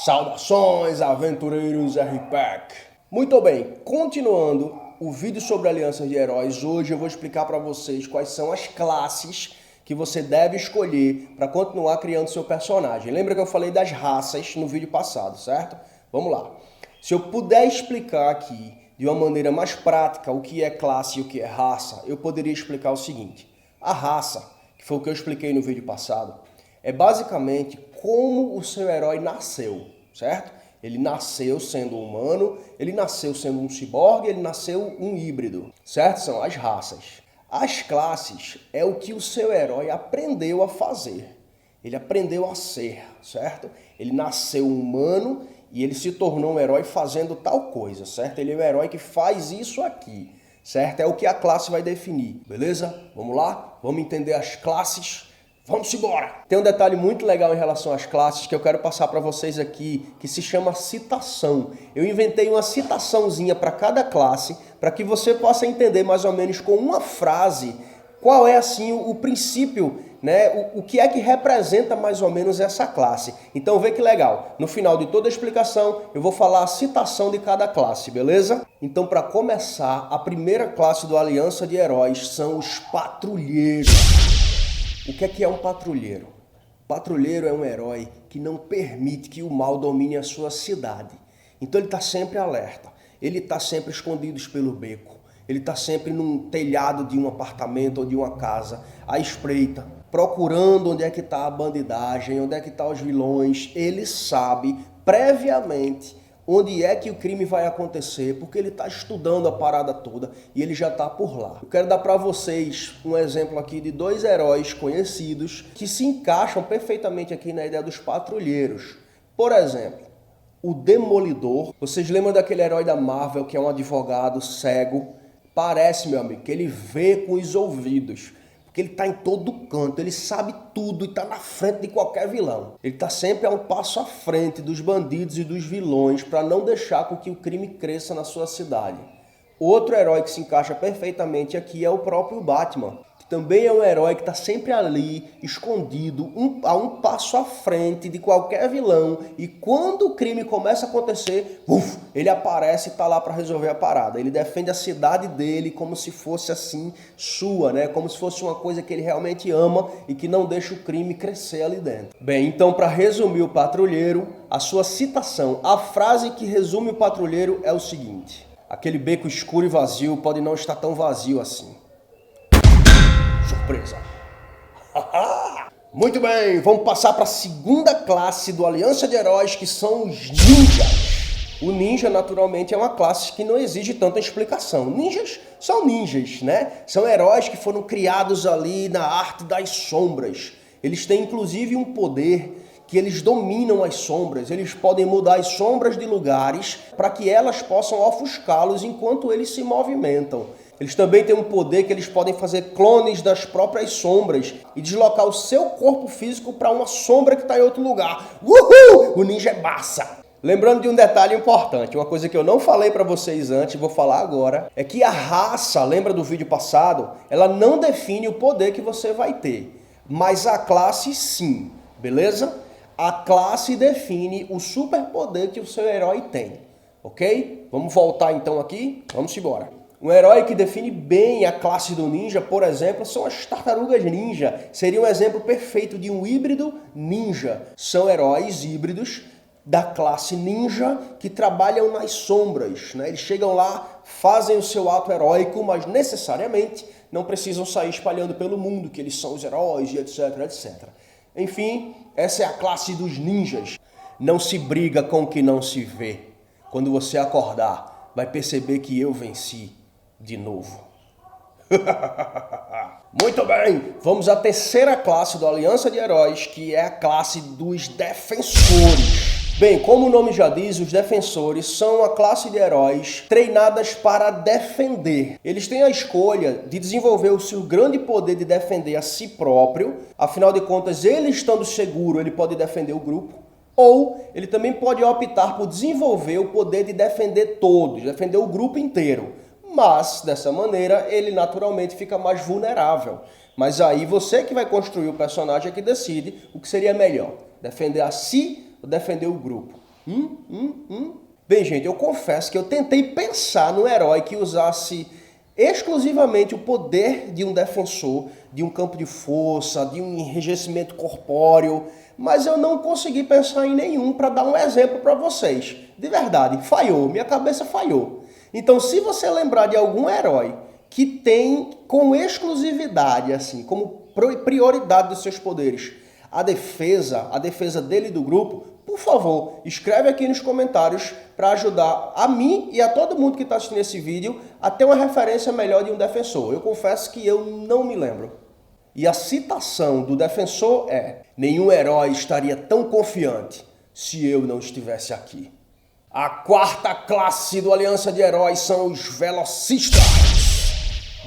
Saudações, aventureiros RPack! Muito bem, continuando o vídeo sobre alianças de heróis, hoje eu vou explicar para vocês quais são as classes que você deve escolher para continuar criando seu personagem. Lembra que eu falei das raças no vídeo passado, certo? Vamos lá. Se eu puder explicar aqui de uma maneira mais prática o que é classe e o que é raça, eu poderia explicar o seguinte. A raça, que foi o que eu expliquei no vídeo passado, é basicamente como o seu herói nasceu, certo? Ele nasceu sendo humano, ele nasceu sendo um ciborgue, ele nasceu um híbrido, certo? São as raças. As classes é o que o seu herói aprendeu a fazer. Ele aprendeu a ser, certo? Ele nasceu humano e ele se tornou um herói fazendo tal coisa, certo? Ele é um herói que faz isso aqui, certo? É o que a classe vai definir, beleza? Vamos lá? Vamos entender as classes. Vamos embora! Tem um detalhe muito legal em relação às classes que eu quero passar para vocês aqui, que se chama citação. Eu inventei uma citaçãozinha para cada classe, para que você possa entender mais ou menos com uma frase qual é assim o princípio, né? O que é que representa mais ou menos essa classe. Então vê que legal, no final de toda a explicação eu vou falar a citação de cada classe, beleza? Então para começar, a primeira classe do Aliança de Heróis são os patrulheiros. O que é um patrulheiro? Patrulheiro é um herói que não permite que o mal domine a sua cidade. Então ele está sempre alerta, ele está sempre escondido pelo beco, ele está sempre num telhado de um apartamento ou de uma casa, à espreita, procurando onde é que está a bandidagem, onde é que estão os vilões. Ele sabe previamente onde é que o crime vai acontecer, porque ele está estudando a parada toda e ele já está por lá. Eu quero dar para vocês um exemplo aqui de dois heróis conhecidos que se encaixam perfeitamente aqui na ideia dos patrulheiros. Por exemplo, o Demolidor. Vocês lembram daquele herói da Marvel que é um advogado cego? Parece, meu amigo, que ele vê com os ouvidos. Ele está em todo canto, ele sabe tudo e está na frente de qualquer vilão. Ele está sempre a um passo à frente dos bandidos e dos vilões para não deixar com que o crime cresça na sua cidade. Outro herói que se encaixa perfeitamente aqui é o próprio Batman, que também é um herói que está sempre ali, escondido, a um passo à frente de qualquer vilão. E quando o crime começa a acontecer, ele aparece e está lá para resolver a parada. Ele defende a cidade dele como se fosse assim sua, né? Como se fosse uma coisa que ele realmente ama e que não deixa o crime crescer ali dentro. Bem, então para resumir o patrulheiro, a sua citação, a frase que resume o patrulheiro é o seguinte: aquele beco escuro e vazio pode não estar tão vazio assim. Surpresa! Muito bem, vamos passar para a segunda classe do Aliança de Heróis, que são os ninjas. O ninja, naturalmente, é uma classe que não exige tanta explicação. Ninjas são ninjas, né? São heróis que foram criados ali na arte das sombras. Eles têm, inclusive, um poder que eles dominam as sombras. Eles podem mudar as sombras de lugares para que elas possam ofuscá-los enquanto eles se movimentam. Eles também têm um poder que eles podem fazer clones das próprias sombras e deslocar o seu corpo físico para uma sombra que está em outro lugar. Uhul! O ninja é massa! Lembrando de um detalhe importante, uma coisa que eu não falei para vocês antes, vou falar agora, é que a raça, lembra do vídeo passado, ela não define o poder que você vai ter, mas a classe sim, beleza? A classe define o superpoder que o seu herói tem, ok? Vamos voltar então aqui? Vamos embora. Um herói que define bem a classe do ninja, por exemplo, são as tartarugas ninja. Seria um exemplo perfeito de um híbrido ninja. São heróis híbridos da classe ninja que trabalham nas sombras, né? Eles chegam lá, fazem o seu ato heróico, mas necessariamente não precisam sair espalhando pelo mundo que eles são os heróis e etc, etc. Enfim, essa é a classe dos ninjas. Não se briga com o que não se vê. Quando você acordar, vai perceber que eu venci de novo. Muito bem, vamos à terceira classe do Aliança de Heróis, que é a classe dos defensores. Bem, como o nome já diz, os defensores são a classe de heróis treinadas para defender. Eles têm a escolha de desenvolver o seu grande poder de defender a si próprio. Afinal de contas, ele estando seguro, ele pode defender o grupo. Ou ele também pode optar por desenvolver o poder de defender todos, defender o grupo inteiro. Mas, dessa maneira, ele naturalmente fica mais vulnerável. Mas aí você que vai construir o personagem é que decide o que seria melhor, defender a si ou defender o grupo. Bem, gente, eu confesso que eu tentei pensar num herói que usasse exclusivamente o poder de um defensor, de um campo de força, de um enrijecimento corpóreo, mas eu não consegui pensar em nenhum para dar um exemplo para vocês. De verdade, falhou, minha cabeça falhou. Então, se você lembrar de algum herói que tem com exclusividade, assim, como prioridade dos seus poderes, a defesa dele e do grupo, por favor, escreve aqui nos comentários para ajudar a mim e a todo mundo que está assistindo esse vídeo a ter uma referência melhor de um defensor. Eu confesso que eu não me lembro. E a citação do defensor é: nenhum herói estaria tão confiante se eu não estivesse aqui. A quarta classe do Aliança de Heróis são os Velocistas.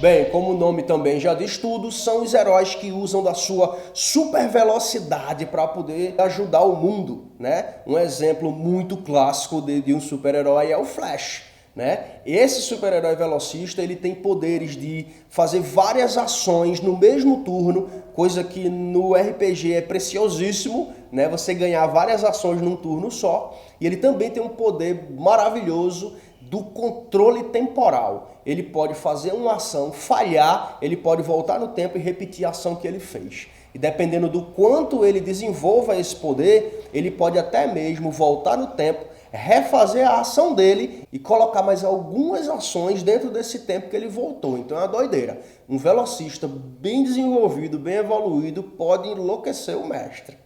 Bem, como o nome também já diz tudo, são os heróis que usam da sua super velocidade para poder ajudar o mundo, né? Um exemplo muito clássico de um super-herói é o Flash, né? Esse super-herói velocista, ele tem poderes de fazer várias ações no mesmo turno, coisa que no RPG é preciosíssimo, né? Você ganhar várias ações num turno só. E ele também tem um poder maravilhoso do controle temporal. Ele pode fazer uma ação, falhar, ele pode voltar no tempo e repetir a ação que ele fez. E dependendo do quanto ele desenvolva esse poder, ele pode até mesmo voltar no tempo, refazer a ação dele e colocar mais algumas ações dentro desse tempo que ele voltou. Então é uma doideira. Um velocista bem desenvolvido, bem evoluído, pode enlouquecer o mestre.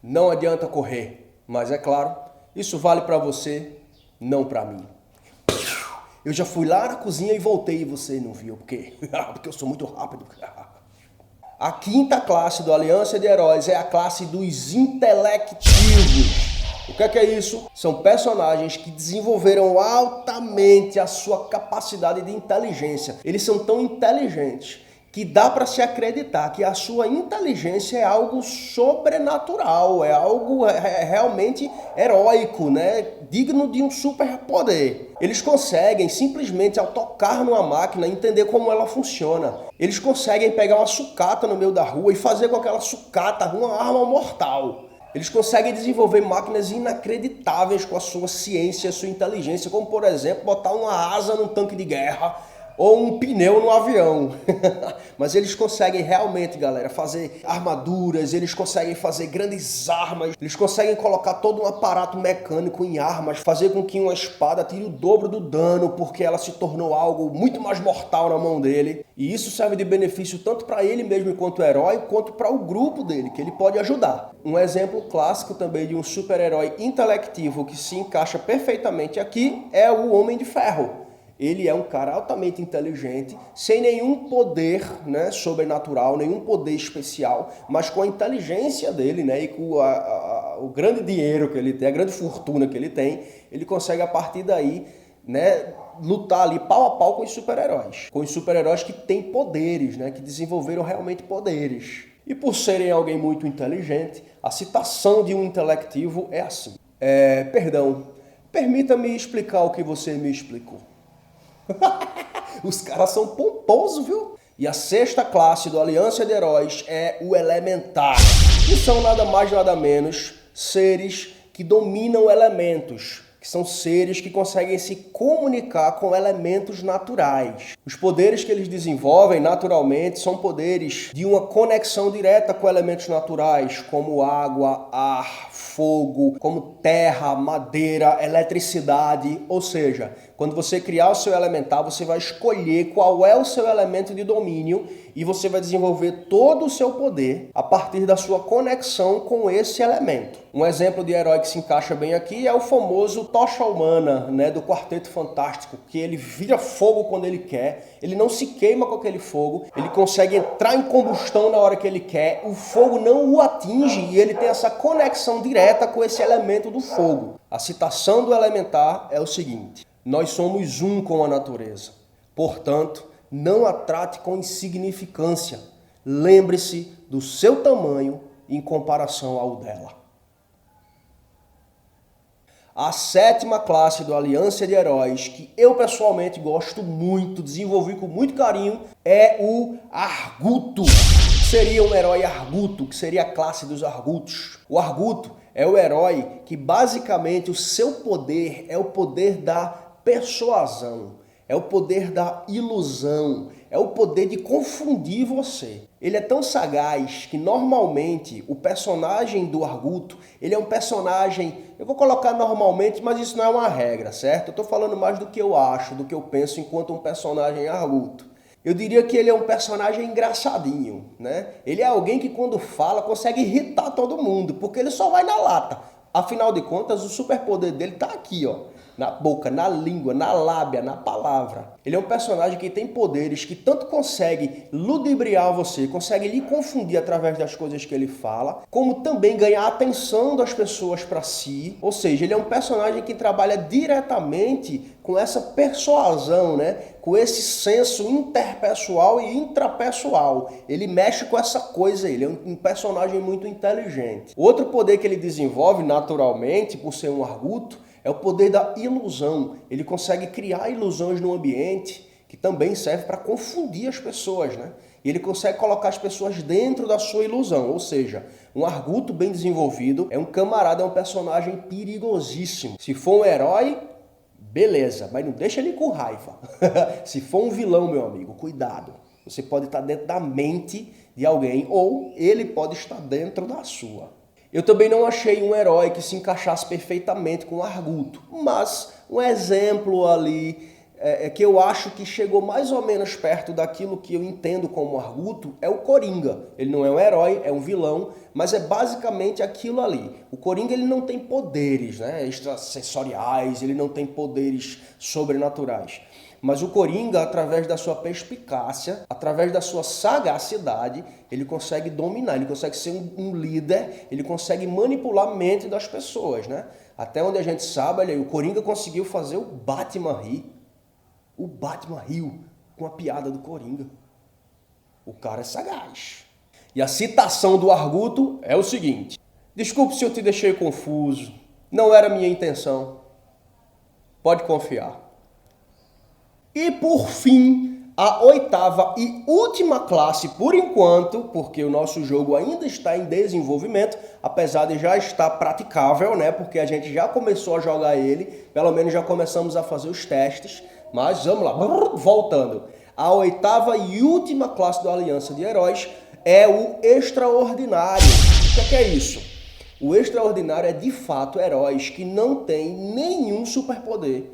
Não adianta correr, mas é claro, isso vale para você, não para mim. Eu já fui lá na cozinha e voltei e você não viu. Por quê? Porque eu sou muito rápido. A quinta classe do Aliança de Heróis é a classe dos intelectivos. O que é isso? São personagens que desenvolveram altamente a sua capacidade de inteligência. Eles são tão inteligentes que dá para se acreditar que a sua inteligência é algo sobrenatural, é algo realmente heróico, né? Digno de um superpoder. Eles conseguem simplesmente, ao tocar numa máquina, entender como ela funciona. Eles conseguem pegar uma sucata no meio da rua e fazer com aquela sucata uma arma mortal. Eles conseguem desenvolver máquinas inacreditáveis com a sua ciência, a sua inteligência, como por exemplo botar uma asa num tanque de guerra ou um pneu no avião. Mas eles conseguem realmente, galera, fazer armaduras, eles conseguem fazer grandes armas, eles conseguem colocar todo um aparato mecânico em armas, fazer com que uma espada tire o dobro do dano, porque ela se tornou algo muito mais mortal na mão dele. E isso serve de benefício tanto para ele mesmo enquanto herói, quanto para o grupo dele, que ele pode ajudar. Um exemplo clássico também de um super-herói intelectivo que se encaixa perfeitamente aqui é o Homem de Ferro. Ele é um cara altamente inteligente, sem nenhum poder, né, sobrenatural, nenhum poder especial, mas com a inteligência dele, né, e com o grande dinheiro que ele tem, a grande fortuna que ele tem, ele consegue a partir daí, né, lutar ali pau a pau com os super-heróis que têm poderes, né, que desenvolveram realmente poderes. E por serem alguém muito inteligente, a citação de um intelectivo é assim: perdão, permita-me explicar o que você me explicou. Os caras são pomposos, viu? E a sexta classe do Aliança de Heróis é o Elementar. Que são nada mais nada menos seres que dominam elementos, que são seres que conseguem se comunicar com elementos naturais. Os poderes que eles desenvolvem naturalmente são poderes de uma conexão direta com elementos naturais, como água, ar, fogo, como terra, madeira, eletricidade. Ou seja, quando você criar o seu elementar, você vai escolher qual é o seu elemento de domínio e você vai desenvolver todo o seu poder a partir da sua conexão com esse elemento. Um exemplo de herói que se encaixa bem aqui é o famoso Tocha Humana, né, do Quarteto Fantástico, que ele vira fogo quando ele quer, ele não se queima com aquele fogo, ele consegue entrar em combustão na hora que ele quer, o fogo não o atinge e ele tem essa conexão direta com esse elemento do fogo. A citação do Elementar é o seguinte: nós somos um com a natureza, portanto, não a trate com insignificância. Lembre-se do seu tamanho em comparação ao dela. A sétima classe do Aliança de Heróis, que eu pessoalmente gosto muito, desenvolvi com muito carinho, é o Arguto. Seria um herói Arguto, que seria a classe dos Argutos. O Arguto é o herói que basicamente o seu poder é o poder da persuasão, é o poder da ilusão, é o poder de confundir você. Ele é tão sagaz que normalmente o personagem do Arguto, ele é um personagem, eu vou colocar normalmente, mas isso não é uma regra, certo? Eu tô falando mais do que eu acho, do que eu penso enquanto um personagem Arguto. Eu diria que ele é um personagem engraçadinho, né? Ele é alguém que quando fala consegue irritar todo mundo, porque ele só vai na lata. Afinal de contas, o superpoder dele tá aqui, ó. Na boca, na língua, na lábia, na palavra. Ele é um personagem que tem poderes que tanto consegue ludibriar você, consegue lhe confundir através das coisas que ele fala, como também ganhar a atenção das pessoas para si. Ou seja, ele é um personagem que trabalha diretamente com essa persuasão, né? Com esse senso interpessoal e intrapessoal. Ele mexe com essa coisa, ele é um personagem muito inteligente. Outro poder que ele desenvolve naturalmente, por ser um Arguto, é o poder da ilusão. Ele consegue criar ilusões no ambiente que também serve para confundir as pessoas, né? E ele consegue colocar as pessoas dentro da sua ilusão. Ou seja, um Arguto bem desenvolvido é um camarada, é um personagem perigosíssimo. Se for um herói, beleza, mas não deixa ele com raiva. Se for um vilão, meu amigo, cuidado. Você pode estar dentro da mente de alguém ou ele pode estar dentro da sua. Eu também não achei um herói que se encaixasse perfeitamente com o Arguto, mas um exemplo ali que eu acho que chegou mais ou menos perto daquilo que eu entendo como Arguto é o Coringa. Ele não é um herói, é um vilão, mas é basicamente aquilo ali. O Coringa ele não tem poderes, né, extrasensoriais, ele não tem poderes sobrenaturais. Mas o Coringa, através da sua perspicácia, através da sua sagacidade, ele consegue dominar, ele consegue ser um líder, ele consegue manipular a mente das pessoas, né? Até onde a gente sabe, o Coringa conseguiu fazer o Batman rir. O Batman riu com a piada do Coringa. O cara é sagaz. E a citação do Arguto é o seguinte: desculpe se eu te deixei confuso, não era minha intenção. Pode confiar. E por fim, a oitava e última classe por enquanto, porque o nosso jogo ainda está em desenvolvimento, apesar de já estar praticável, né? Porque a gente já começou a jogar ele, pelo menos já começamos a fazer os testes, mas vamos lá, voltando. A oitava e última classe da Aliança de Heróis é o Extraordinário. O que é isso? O Extraordinário é de fato heróis que não têm nenhum superpoder,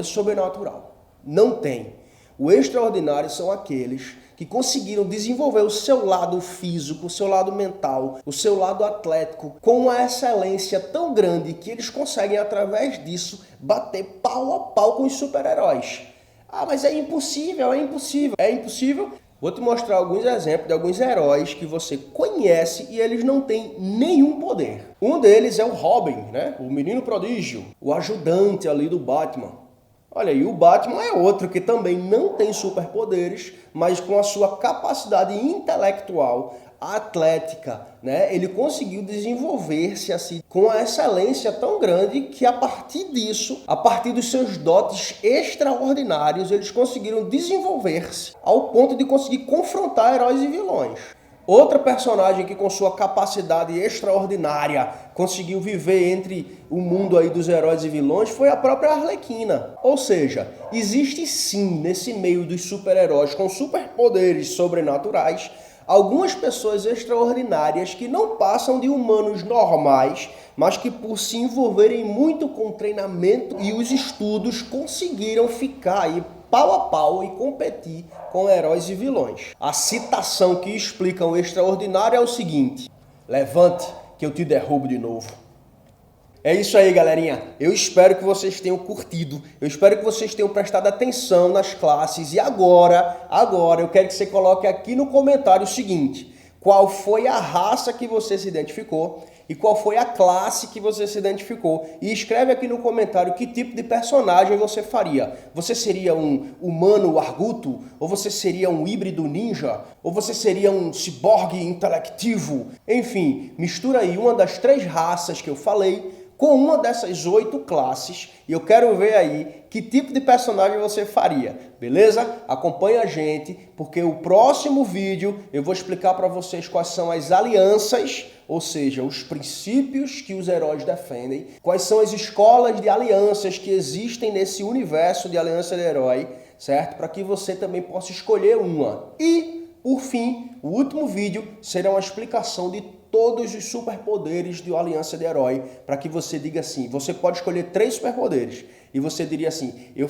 sobrenatural. Não tem. O Extraordinário são aqueles que conseguiram desenvolver o seu lado físico, o seu lado mental, o seu lado atlético com uma excelência tão grande que eles conseguem, através disso, bater pau a pau com os super-heróis. Ah, mas é impossível, é impossível. É impossível? Vou te mostrar alguns exemplos de alguns heróis que você conhece e eles não têm nenhum poder. Um deles é o Robin, né? O menino prodígio, o ajudante ali do Batman. Olha aí, o Batman é outro que também não tem superpoderes, mas com a sua capacidade intelectual, atlética, né? Ele conseguiu desenvolver-se assim com uma excelência tão grande que a partir disso, a partir dos seus dotes extraordinários, eles conseguiram desenvolver-se ao ponto de conseguir confrontar heróis e vilões. Outra personagem que com sua capacidade extraordinária conseguiu viver entre o mundo aí dos heróis e vilões foi a própria Arlequina. Ou seja, existe sim nesse meio dos super-heróis com superpoderes sobrenaturais algumas pessoas extraordinárias que não passam de humanos normais, mas que por se envolverem muito com o treinamento e os estudos conseguiram ficar aí pau a pau e competir com heróis e vilões. A citação que explica o extraordinário é o seguinte: levante que eu te derrubo de novo. É isso aí, galerinha. Eu espero que vocês tenham curtido. Eu espero que vocês tenham prestado atenção nas classes. E agora eu quero que você coloque aqui no comentário o seguinte: qual foi a raça que você se identificou e qual foi a classe que você se identificou. E escreve aqui no comentário que tipo de personagem você faria. Você seria um humano arguto? Ou você seria um híbrido ninja? Ou você seria um ciborgue intelectivo? Enfim, mistura aí uma das 3 raças que eu falei com uma dessas 8 classes e eu quero ver aí que tipo de personagem você faria, beleza? Acompanha a gente, porque o próximo vídeo eu vou explicar para vocês quais são as alianças ou seja, os princípios que os heróis defendem, quais são as escolas de alianças que existem nesse universo de aliança de herói, certo? Para que você também possa escolher uma. E, por fim, o último vídeo será uma explicação de todos os superpoderes de Aliança de Herói, para que você diga assim, você pode escolher 3 superpoderes, e você diria assim, eu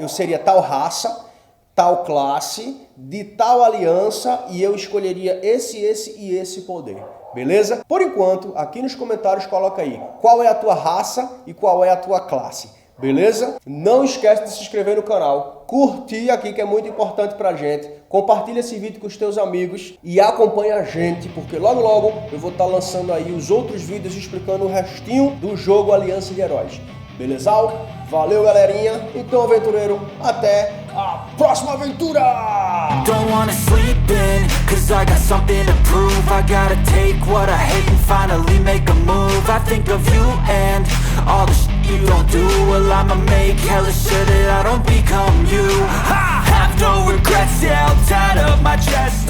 seria tal raça, tal classe, de tal aliança, e eu escolheria esse e esse poder. Beleza? Por enquanto, aqui nos comentários coloca aí qual é a tua raça e qual é a tua classe. Beleza? Não esquece de se inscrever no canal, curtir aqui que é muito importante pra gente, compartilha esse vídeo com os teus amigos e acompanha a gente, porque logo logo eu vou estar lançando aí os outros vídeos explicando o restinho do jogo Aliança de Heróis. Beleza? Valeu, galerinha. Então, aventureiro, até a próxima aventura! Don't wanna sleep in, cause I got something to prove. I gotta take what I hate and finally make a move. I think of you and all the shit you don't do. Well, I'ma make hella sure that I don't become you. I have no regrets, yeah, I'll tie up my chest.